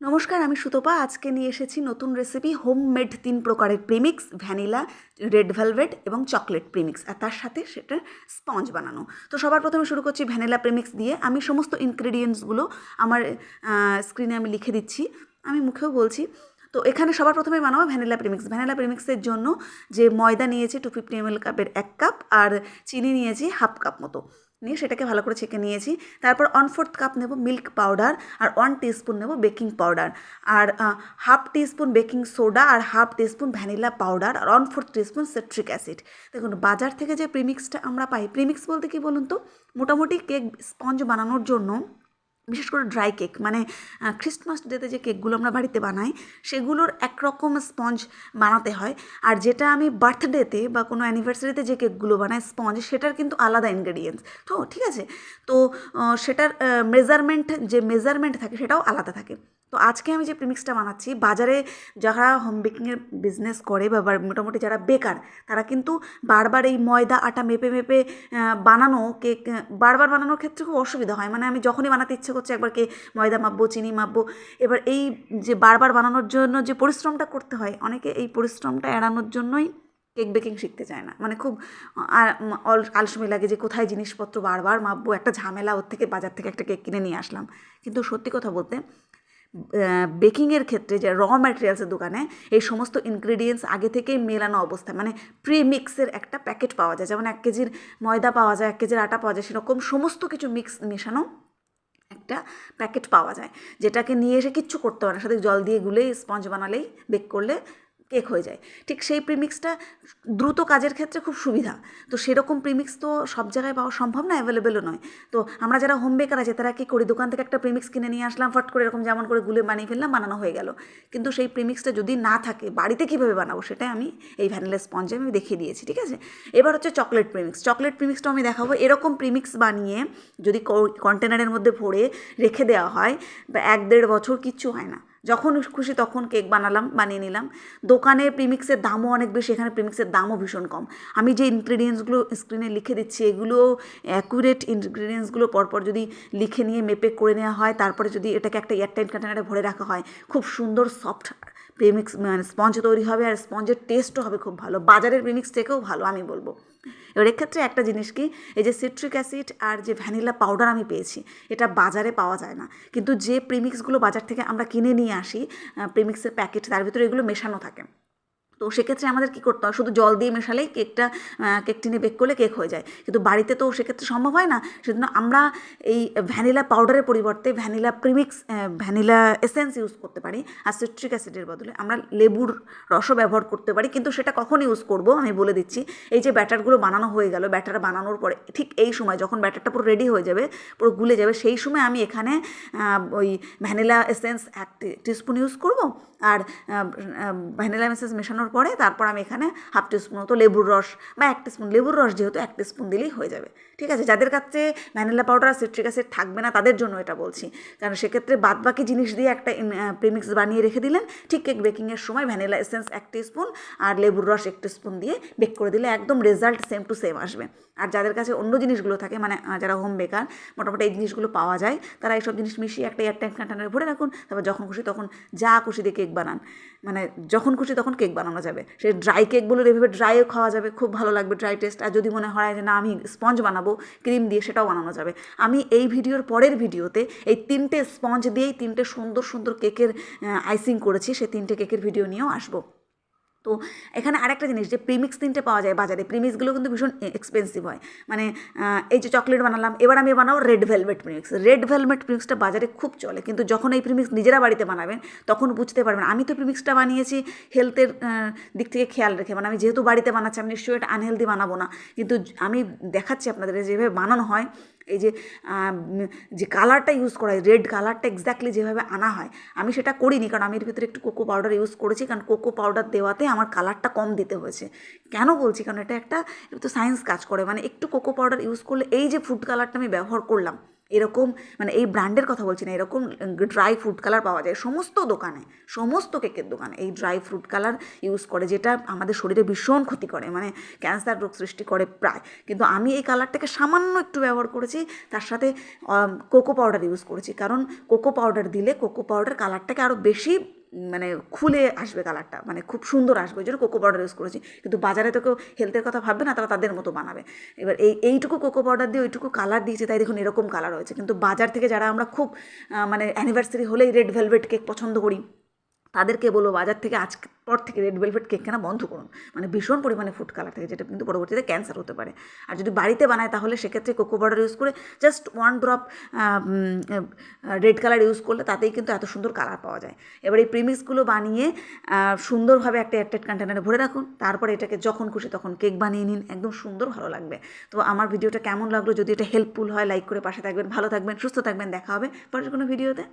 নমস্কার, আমি সুতপা। আজকে নিয়ে এসেছি নতুন রেসিপি হোমমেড ৩ প্রকারের প্রিমিক্স, ভ্যানিলা, রেড ভেলভেট এবং চকলেট প্রিমিক্স, আর তার সাথে সেটা স্পঞ্জ বানানো। তো সবার প্রথমে শুরু করছি ভ্যানিলা প্রিমিক্স দিয়ে। আমি সমস্ত ইনগ্রেডিয়েন্টসগুলো আমার স্ক্রিনে আমি লিখে দিচ্ছি, আমি মুখেও বলছি। তো এখানে সবার প্রথমে বানাবো ভ্যানিলা প্রিমিক্স। ভ্যানিলা প্রিমিক্সের জন্য যে ময়দা নিয়েছি 250 ml কাপের 1 কাপ, আর চিনি নিয়েছি হাফ কাপ মতো, নিয়ে সেটাকে ভালো করে ছেঁকে নিয়েছি। তারপর 1/4 কাপ নেব মিল্ক পাউডার, আর 1 টিস্পুন নেব বেকিং পাউডার, আর হাফ টিস্পুন বেকিং সোডা, আর হাফ টিস্পুন ভ্যানিলা পাউডার, আর 1/4 টিস্পুন সিট্রিক অ্যাসিড। দেখুন, বাজার থেকে যে প্রিমিক্সটা আমরা পাই, প্রিমিক্স বলতে কি বলুন তো, মোটামুটি কেক স্পঞ্জ বানানোর জন্য, বিশেষ করে ড্রাই কেক, মানে ক্রিসমাস ডেতে যে কেকগুলো আমরা বাড়িতে বানাই সেগুলোর একরকম স্পঞ্জ বানাতে হয়। আর যেটা আমি বার্থডেতে বা কোনো অ্যানিভার্সারিতে যে কেকগুলো বানাই স্পঞ্জ, সেটার কিন্তু আলাদা ইনগ্রেডিয়েন্টস। তো ঠিক আছে, তো সেটার মেজারমেন্ট থাকে সেটাও আলাদা থাকে। তো আজকে আমি যে প্রিমিক্সটা বানাচ্ছি, বাজারে যারা হোম বেকিংয়ের বিজনেস করে বা মোটামুটি যারা বেকার, তারা কিন্তু বারবার এই ময়দা আটা মেপে মেপে বানানো কেক বারবার বানানোর ক্ষেত্রে খুব অসুবিধা হয়। মানে আমি যখনই বানাতে ইচ্ছে করছে একবার ময়দা মাপবো, চিনি মাপবো, এবার এই যে বারবার বানানোর জন্য যে পরিশ্রমটা করতে হয়, অনেকে এই পরিশ্রমটা এড়ানোর জন্যই কেক বেকিং শিখতে চায় না। মানে খুব আলসেমি লাগে যে কোথায় জিনিসপত্র বারবার মাপবো, একটা ঝামেলা, ওর থেকে বাজার থেকে একটা কেক কিনে নিয়ে আসলাম। কিন্তু সত্যি কথা বলতে, বেকিংয়ের ক্ষেত্রে যে ম্যাটেরিয়ালসের দোকানে এই সমস্ত ইনগ্রেডিয়েন্টস আগে থেকেই মেলানো অবস্থায়, মানে প্রিমিক্সের একটা প্যাকেট পাওয়া যায়, যেমন 1 কেজির ময়দা পাওয়া যায়, 1 কেজির আটা পাওয়া যায়, সেরকম সমস্ত কিছু মেশানো একটা প্যাকেট পাওয়া যায়, যেটাকে নিয়ে এসে কিচ্ছু করতে হয় না, সাথে জল দিয়ে গুলেই স্পঞ্জ বানালেই, বেক করলে কেক হয়ে যায়। ঠিক সেই প্রিমিক্সটা দ্রুত কাজের ক্ষেত্রে খুব সুবিধা। তো সেরকম প্রিমিক্স তো সব জায়গায় পাওয়া সম্ভব না, অ্যাভেলেবেলও নয়। তো আমরা যারা হোম বেকার আছে তারা কী করি, দোকান থেকে একটা প্রিমিক্স কিনে নিয়ে আসলাম, ফট করে এরকম যেমন করে গুলে বানিয়ে ফেললাম, বানানো হয়ে গেল। কিন্তু সেই প্রিমিক্সটা যদি না থাকে, বাড়িতে কীভাবে বানাবো সেটাই আমি এই ভ্যানিলা স্পঞ্জে আমি দেখিয়ে দিয়েছি। ঠিক আছে, এবার হচ্ছে চকলেট প্রিমিক্স। চকলেট প্রিমিক্সটাও আমি দেখাবো। এরকম প্রিমিক্স বানিয়ে যদি কন্টেনারের মধ্যে ভরে রেখে দেওয়া হয়, বা 1-1.5 বছর কিচ্ছু হয় না। যখন খুশি তখন কেক বানিয়ে নিলাম। দোকানে প্রিমিক্সের দামও অনেক বেশি, এখানে প্রিমিক্সের দামও ভীষণ কম। আমি যে ইনগ্রেডিয়েন্টসগুলো স্ক্রিনে লিখে দিচ্ছি, এগুলো অ্যাকুরেট ইনগ্রেডিয়েন্টসগুলো পরপর যদি লিখে নিয়ে মেপে করে নেওয়া হয়, তারপরে যদি এটাকে একটা এয়ারটাইট কন্টেনারে ভরে রাখা হয়, খুব সুন্দর সফট প্রিমিক্স মানে স্পঞ্জ তৈরি হবে, আর স্পঞ্জের টেস্টও হবে খুব ভালো, বাজারের প্রিমিক্স থেকেও ভালো আমি বলবো। এবার এক্ষেত্রে একটা জিনিস কি, এই যে সিট্রিক অ্যাসিড আর যে ভ্যানিলা পাউডার আমি পেয়েছি, এটা বাজারে পাওয়া যায় না। কিন্তু যে প্রিমিক্সগুলো বাজার থেকে আমরা কিনে নিয়ে আসি, প্রিমিক্সের প্যাকেট, তার ভিতরে এগুলো মেশানো থাকে। তো সেক্ষেত্রে আমাদের কী করতে হয়, শুধু জল দিয়ে মেশালেই কেক টিনে বেক করলে কেক হয়ে যায়। কিন্তু বাড়িতে তো সেক্ষেত্রে সম্ভব হয় না। সেজন্য আমরা এই ভ্যানিলা পাউডারের পরিবর্তে ভ্যানিলা এসেন্স ইউজ করতে পারি, আর সিট্রিক অ্যাসিডের বদলে আমরা লেবুর রসও ব্যবহার করতে পারি। কিন্তু সেটা কখন ইউজ করব আমি বলে দিচ্ছি। এই যে ব্যাটারগুলো বানানো হয়ে গেল, ব্যাটার বানানোর পরে ঠিক এই সময় যখন ব্যাটারটা পুরো রেডি হয়ে যাবে, পুরো গুলে যাবে, সেই সময় আমি এখানে ওই ভ্যানিলা এসেন্স 1 টিস্পুন ইউজ করব, আর ভ্যানিলা এসেন্স মেশানোর পরে তারপর আমি এখানে হাফ টিস্পুন মতো লেবুর রস, বা 1 টিস্পুন লেবুর রস, যেহেতু 1 টিস্পুন দিলেই হয়ে যাবে। ঠিক আছে, যাদের কাছে ভ্যানিলা পাউডার আর সিট্রিক অ্যাসিড থাকবে না তাদের জন্য এটা বলছি, কারণ সেক্ষেত্রে বাদবাকি জিনিস দিয়ে একটা প্রিমিক্স বানিয়ে রেখে দিলেন, ঠিক কেক বেকিংয়ের সময় ভ্যানিলা এসেন্স 1 টিস্পুন আর লেবুর রস 1 টিস্পুন দিয়ে বেক করে দিলে একদম রেজাল্ট সেম টু সেম আসবে। আর যাদের কাছে অন্য জিনিসগুলো থাকে, মানে যারা হোম বেকার, মোটামুটি এই জিনিসগুলো পাওয়া যায়, তারা এইসব জিনিস মিশিয়ে একটা এয়ারটাইট কন্টেনারে ভরে রাখুন, তারপর যখন খুশি তখন যা খুশি দিয়ে কেক বানান, মানে যখন খুশি তখন কেক বানানো যাবে। সে ড্রাই কেকগুলো এভাবে ড্রাইও খাওয়া যাবে, খুব ভালো লাগবে ড্রাই টেস্ট। আর যদি মনে হয় যে না আমি স্পঞ্জ বানাবো ক্রিম দিয়ে, সেটাও বানানো যাবে। আমি এই ভিডিওর পরের ভিডিওতে এই 3টে স্পঞ্জ দিয়েই 3টে সুন্দর সুন্দর কেকের আইসিং করেছি, সেই 3টে কেকের ভিডিও নিয়েও আসবো। তো এখানে আরেকটা জিনিস, যে প্রিমিক্স 3টে পাওয়া যায় বাজারে, প্রিমিক্সগুলো কিন্তু ভীষণ এক্সপেন্সিভ হয়। মানে এই যে চকলেট বানালাম, এবার আমি বানাবো red velvet premix. Red velvet প্রিমিক্সটা বাজারে খুব চলে, কিন্তু যখন এই প্রিমিক্স নিজেরা বাড়িতে বানাবেন তখন বুঝতে পারবেন। আমি তো প্রিমিক্সটা বানিয়েছি হেলথের দিক থেকে খেয়াল রেখে, মানে আমি যেহেতু বাড়িতে বানাচ্ছি, আমি নিশ্চয়ই এটা আনহেলদি বানাবো না। কিন্তু আমি দেখাচ্ছি আপনাদের যেভাবে বানানো হয়, এই যে যে কালারটা ইউজ করা হয়, রেড কালারটা এক্স্যাক্টলি যেভাবে আনা হয়, আমি সেটা করিনি, কারণ আমি এর ভিতরে একটু কোকো পাউডার ইউজ করেছি, কারণ কোকো পাউডার দেওয়াতে আমার কালারটা কম দিতে হয়েছে। কেন বলছি, কারণ এটা তো সায়েন্স কাজ করে, মানে একটু কোকো পাউডার ইউজ করলে এই যে ফুড কালারটা আমি ব্যবহার করলাম, এরকম মানে এই ব্র্যান্ডের কথা বলছি না, এরকম ড্রাই ফ্রুট কালার পাওয়া যায় সমস্ত দোকানে, সমস্ত কেকের দোকানে এই ড্রাই ফ্রুট কালার ইউজ করে, যেটা আমাদের শরীরে ভীষণ ক্ষতি করে, মানে ক্যান্সার রোগ সৃষ্টি করে প্রায়। কিন্তু আমি এই কালারটাকে সামান্য একটু ব্যবহার করেছি, তার সাথে কোকো পাউডার ইউজ করেছি, কারণ কোকো পাউডার দিলে কোকো পাউডার কালারটাকে আরও বেশি মানে খুলে আসবে, কালারটা মানে খুব সুন্দর আসবে, ওই জন্য কোকো পাউডার ইউজ করেছি। কিন্তু বাজারে তো কেউ হেলথের কথা ভাববে না, তারা তাদের মতো বানাবে। এবার এইটুকু কোকো পাউডার দিয়ে ওইটুকু কালার দিয়েছে, তাই দেখুন এরকম কালার হয়েছে। কিন্তু বাজার থেকে যারা আমরা খুব মানে অ্যানিভার্সারি হলেই রেড ভেলভেট কেক পছন্দ করি, তাদেরকে বলবো বাজার থেকে আজকে পর থেকে রেড ভেলভেট কেক কেনা বন্ধ করুন, মানে ভীষণ পরিমাণে ফুড কালার থাকে, যেটা কিন্তু পরবর্তীতে ক্যান্সার হতে পারে। আর যদি বাড়িতে বানায় তাহলে সেক্ষেত্রে কোকো পাউডার ইউজ করে just 1 drop red colour use করলে তাতেই কিন্তু এত সুন্দর কালার পাওয়া যায়। এবার এই প্রিমিক্সগুলো বানিয়ে সুন্দরভাবে একটা এয়ারটাইট কন্টেনারে ভরে রাখুন, তারপরে এটাকে যখন খুশি তখন কেক বানিয়ে নিন, একদম সুন্দর ভালো লাগবে। তো আমার ভিডিওটা কেমন লাগলো, যদি এটা হেল্পফুল হয় লাইক করে পাশে থাকবেন, ভালো থাকবেন, সুস্থ থাকবেন, দেখা হবে পরের কোনো ভিডিওতে।